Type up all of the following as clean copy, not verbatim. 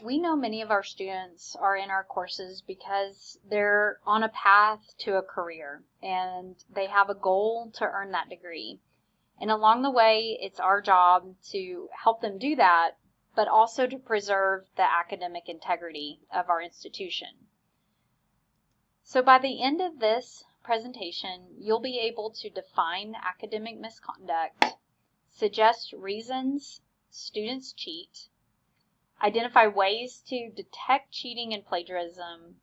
we know many of our students are in our courses because they're on a path to a career and they have a goal to earn that degree. And along the way, it's our job to help them do that, but also to preserve the academic integrity of our institution. So by the end of this presentation, you'll be able to define academic misconduct, suggest reasons students cheat, identify ways to detect cheating and plagiarism,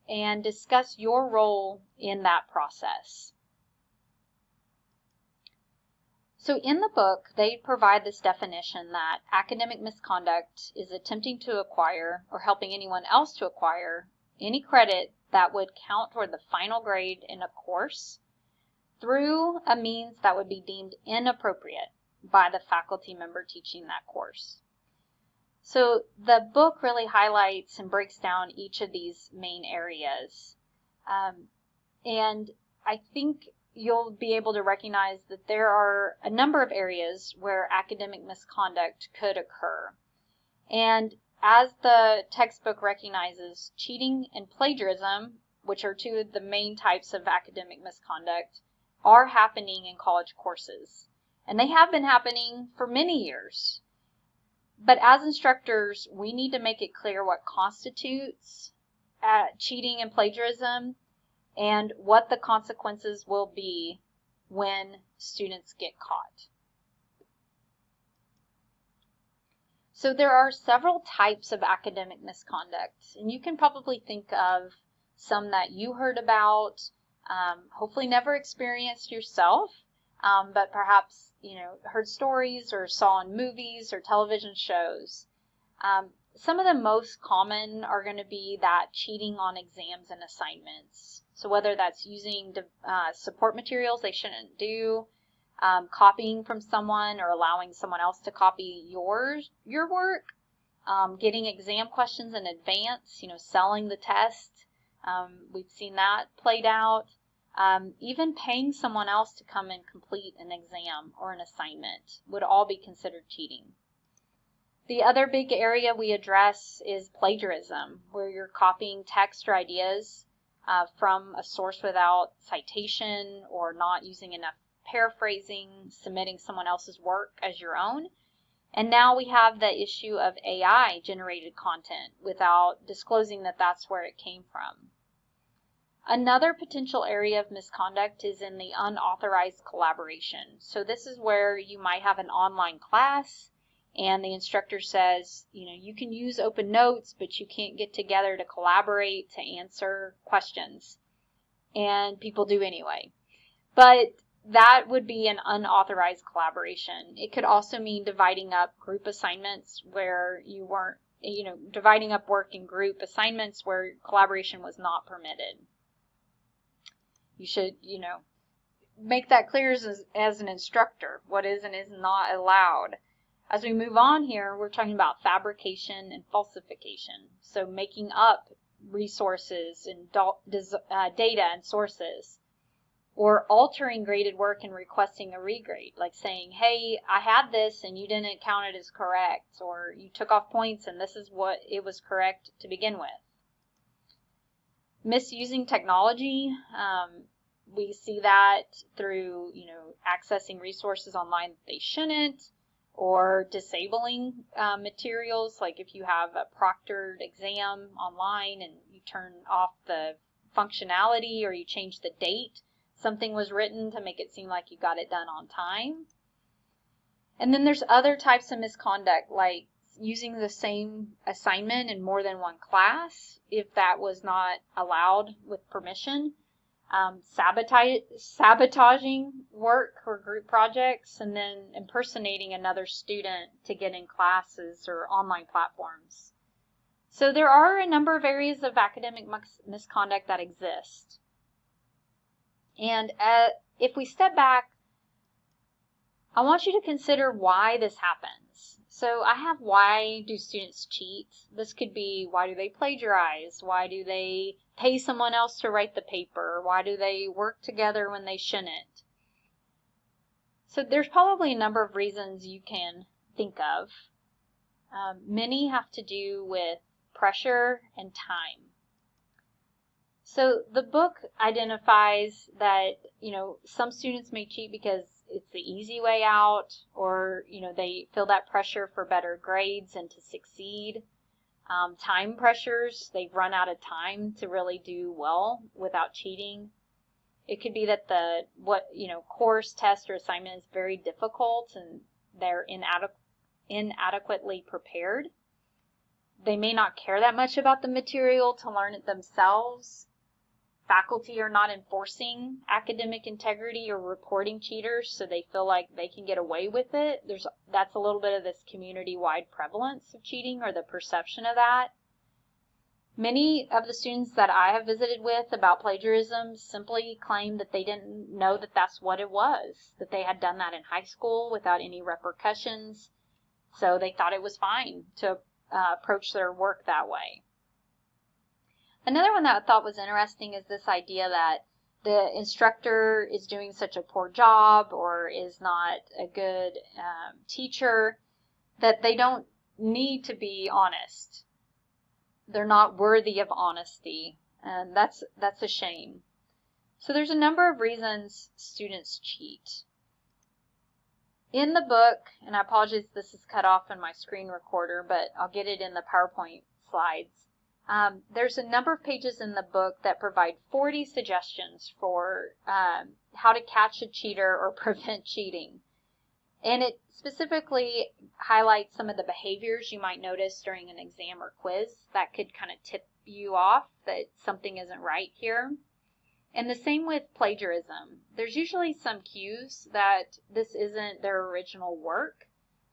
and discuss your role in that process. So in the book, they provide this definition that academic misconduct is attempting to acquire or helping anyone else to acquire any credit that would count toward the final grade in a course through a means that would be deemed inappropriate by the faculty member teaching that course. So the book really highlights and breaks down each of these main areas. And I think you'll be able to recognize that there are a number of areas where academic misconduct could occur. And as the textbook recognizes, cheating and plagiarism, which are two of the main types of academic misconduct, are happening in college courses. And they have been happening for many years. But as instructors, we need to make it clear what constitutes cheating and plagiarism and what the consequences will be when students get caught. So there are several types of academic misconduct, and you can probably think of some that you heard about, hopefully never experienced yourself, but perhaps heard stories or saw in movies or television shows. Some of the most common are going to be that cheating on exams and assignments. So whether that's using support materials they shouldn't do, copying from someone or allowing someone else to copy your work, getting exam questions in advance, selling the test. We've seen that played out. Even paying someone else to come and complete an exam or an assignment would all be considered cheating. The other big area we address is plagiarism, where you're copying text or ideas from a source without citation or not using enough paraphrasing, submitting someone else's work as your own. And now we have the issue of AI generated content without disclosing that that's where it came from. Another potential area of misconduct is in the unauthorized collaboration. So this is where you might have an online class and the instructor says, you can use open notes, but you can't get together to collaborate to answer questions. And people do anyway. But that would be an unauthorized collaboration. It could also mean dividing up group assignments where you weren't, dividing up work in group assignments where collaboration was not permitted. You should, make that clear as an instructor, what is and is not allowed. As we move on here, we're talking about fabrication and falsification. So making up resources and data and sources, or altering graded work and requesting a regrade, like saying, hey, I had this and you didn't count it as correct, or you took off points and this is what it was correct to begin with. Misusing technology, we see that through, accessing resources online that they shouldn't, or disabling materials, like if you have a proctored exam online and you turn off the functionality or you change the date something was written to make it seem like you got it done on time. And then there's other types of misconduct, like using the same assignment in more than one class, if that was not allowed with permission. Sabotaging work or group projects, and then impersonating another student to get in classes or online platforms. So there are a number of areas of academic misconduct that exist. And if we step back, I want you to consider why this happens. So I have why do students cheat? This could be why do they plagiarize? Why do they pay someone else to write the paper? Why do they work together when they shouldn't? So there's probably a number of reasons you can think of. Many have to do with pressure, and time. So the book identifies that, some students may cheat because it's the easy way out, or, they feel that pressure for better grades and to succeed. Time pressures, they've run out of time to really do well without cheating. It could be that the course, test, or assignment is very difficult and they're inadequately prepared. They may not care that much about the material to learn it themselves. Faculty are not enforcing academic integrity or reporting cheaters, so they feel like they can get away with it. That's a little bit of this community-wide prevalence of cheating, or the perception of that. Many of the students that I have visited with about plagiarism simply claim that they didn't know that that's what it was, that they had done that in high school without any repercussions, so they thought it was fine to approach their work that way. Another one that I thought was interesting is this idea that the instructor is doing such a poor job or is not a good teacher, that they don't need to be honest. They're not worthy of honesty, and that's a shame. So there's a number of reasons students cheat. In the book, and I apologize this is cut off in my screen recorder, but I'll get it in the PowerPoint slides. There's a number of pages in the book that provide 40 suggestions for how to catch a cheater or prevent cheating. And it specifically highlights some of the behaviors you might notice during an exam or quiz that could kind of tip you off that something isn't right here. And the same with plagiarism. There's usually some cues that this isn't their original work,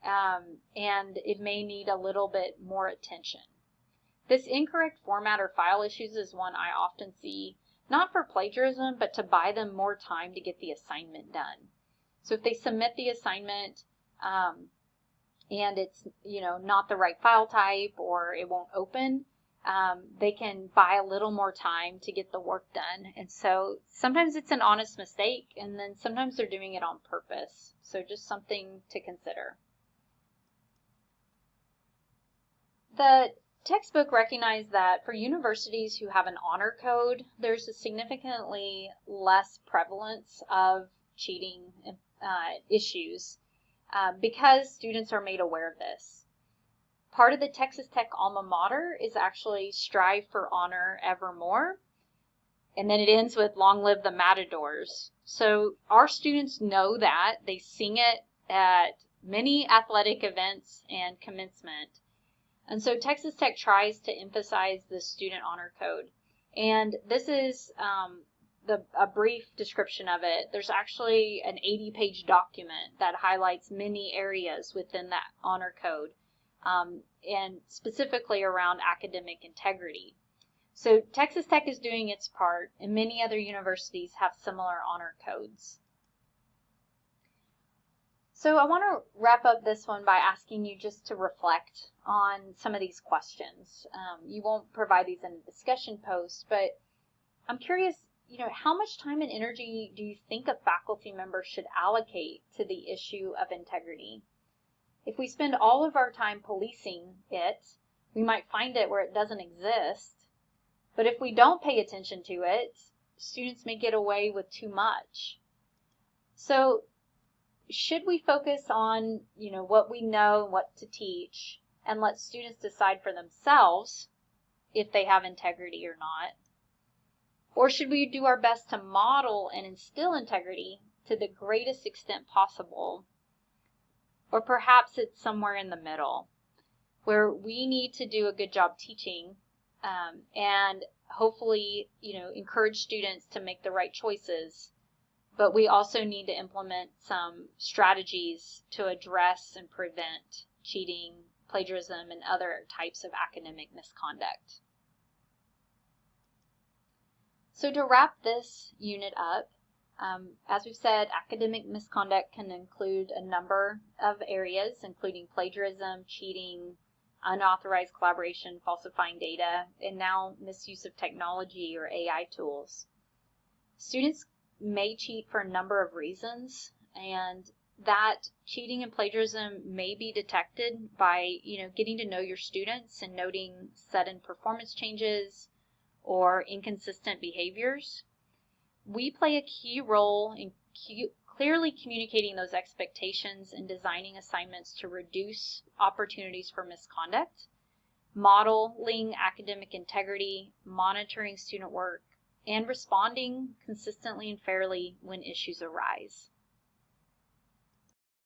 and it may need a little bit more attention. This incorrect format or file issues is one I often see, not for plagiarism, but to buy them more time to get the assignment done. So if they submit the assignment and it's not the right file type or it won't open, they can buy a little more time to get the work done. And so sometimes it's an honest mistake, and then sometimes they're doing it on purpose. So just something to consider. The textbook recognized that for universities who have an honor code, there's a significantly less prevalence of cheating issues because students are made aware of this. Part of the Texas Tech alma mater is actually Strive for Honor Evermore, and then it ends with Long Live the Matadors. So our students know that. They sing it at many athletic events and commencement. And so Texas Tech tries to emphasize the student honor code. And this is a brief description of it. There's actually an 80-page document that highlights many areas within that honor code, and specifically around academic integrity. So Texas Tech is doing its part, and many other universities have similar honor codes. So I want to wrap up this one by asking you just to reflect on some of these questions. You won't provide these in a discussion post, but I'm curious, how much time and energy do you think a faculty member should allocate to the issue of integrity? If we spend all of our time policing it, we might find it where it doesn't exist. But if we don't pay attention to it, students may get away with too much. So should we focus on, what we know and what to teach, and let students decide for themselves if they have integrity or not? Or should we do our best to model and instill integrity to the greatest extent possible? Or perhaps it's somewhere in the middle, where we need to do a good job teaching and hopefully, encourage students to make the right choices. But we also need to implement some strategies to address and prevent cheating, plagiarism, and other types of academic misconduct. So to wrap this unit up, as we've said, academic misconduct can include a number of areas, including plagiarism, cheating, unauthorized collaboration, falsifying data, and now misuse of technology or AI tools. Students may cheat for a number of reasons, and that cheating and plagiarism may be detected by, getting to know your students and noting sudden performance changes or inconsistent behaviors. We play a key role in clearly communicating those expectations and designing assignments to reduce opportunities for misconduct, modeling academic integrity, monitoring student work, and responding consistently and fairly when issues arise.